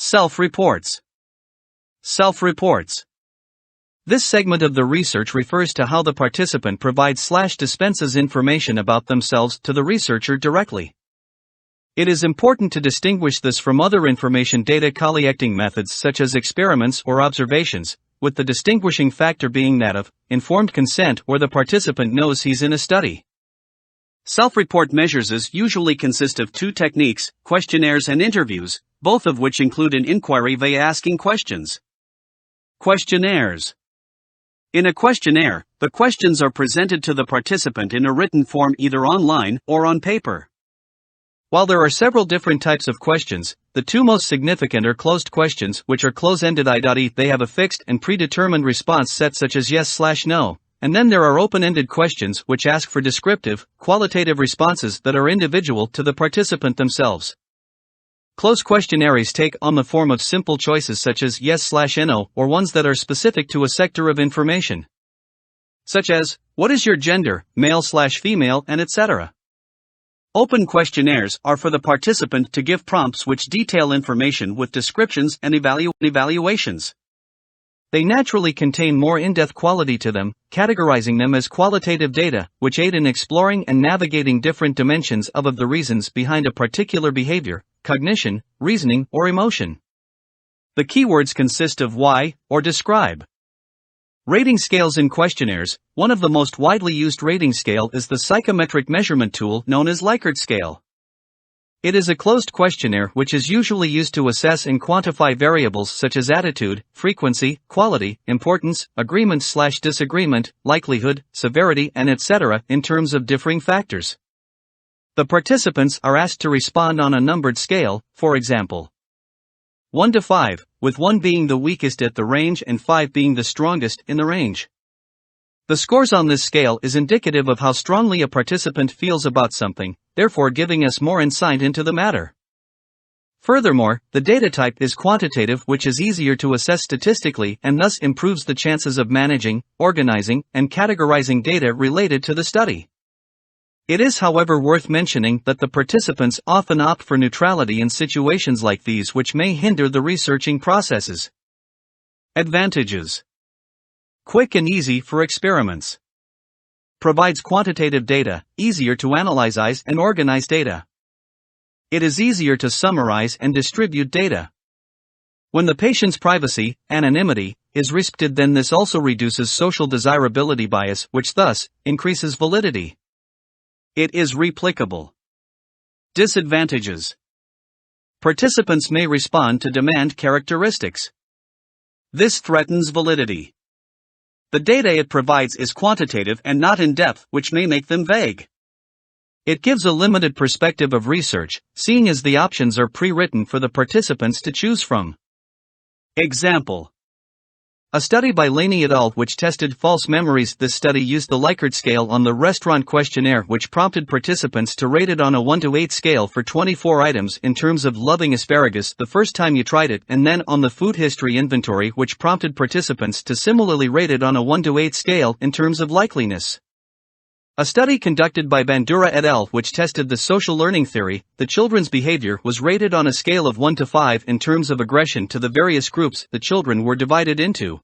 Self-reports. Self-reports. This segment of the research refers to how the participant provides/dispenses information about themselves to the researcher directly. It is important to distinguish this from other information data collecting methods such as experiments or observations, with the distinguishing factor being that of informed consent where the participant knows he's in a study. Self-report measures usually consist of two techniques, questionnaires and interviews, both of which include an inquiry via asking questions. Questionnaires. In a questionnaire, the questions are presented to the participant in a written form either online or on paper. While there are several different types of questions, the two most significant are closed questions, which are close-ended, i.e. they have a fixed and predetermined response set such as yes/no, and then there are open-ended questions which ask for descriptive, qualitative responses that are individual to the participant themselves. Closed questionnaires take on the form of simple choices such as yes/no or ones that are specific to a sector of information, such as, what is your gender, male/female, and etc. Open questionnaires are for the participant to give prompts which detail information with descriptions and evaluations. They naturally contain more in-depth quality to them, categorizing them as qualitative data, which aid in exploring and navigating different dimensions of the reasons behind a particular behavior, cognition, reasoning, or emotion. The keywords consist of why, or describe. Rating scales in questionnaires. One of the most widely used rating scale is the psychometric measurement tool known as Likert scale. It is a closed questionnaire which is usually used to assess and quantify variables such as attitude, frequency, quality, importance, agreement/disagreement, likelihood, severity, and etc. in terms of differing factors. The participants are asked to respond on a numbered scale, for example, 1 to 5, with 1 being the weakest at the range and 5 being the strongest in the range. The scores on this scale is indicative of how strongly a participant feels about something, therefore giving us more insight into the matter. Furthermore, the data type is quantitative, which is easier to assess statistically and thus improves the chances of managing, organizing, and categorizing data related to the study. It is, however, worth mentioning that the participants often opt for neutrality in situations like these, which may hinder the researching processes. Advantages. Quick and easy for experiments. Provides quantitative data, easier to analyze and organize data. It is easier to summarize and distribute data. When the patient's privacy, anonymity, is respected, then this also reduces social desirability bias, which thus increases validity. It is replicable. Disadvantages. Participants may respond to demand characteristics. This threatens validity. The data it provides is quantitative and not in-depth, which may make them vague. It gives a limited perspective of research, seeing as the options are pre-written for the participants to choose from. Example. A study by Laney et al. Which tested false memories. This study used the Likert scale on the restaurant questionnaire, which prompted participants to rate it on a 1 to 8 scale for 24 items in terms of loving asparagus the first time you tried it, and then on the food history inventory, which prompted participants to similarly rate it on a 1 to 8 scale in terms of likeliness. A study conducted by Bandura et al. Which tested the social learning theory, the children's behavior was rated on a scale of 1 to 5 in terms of aggression to the various groups the children were divided into.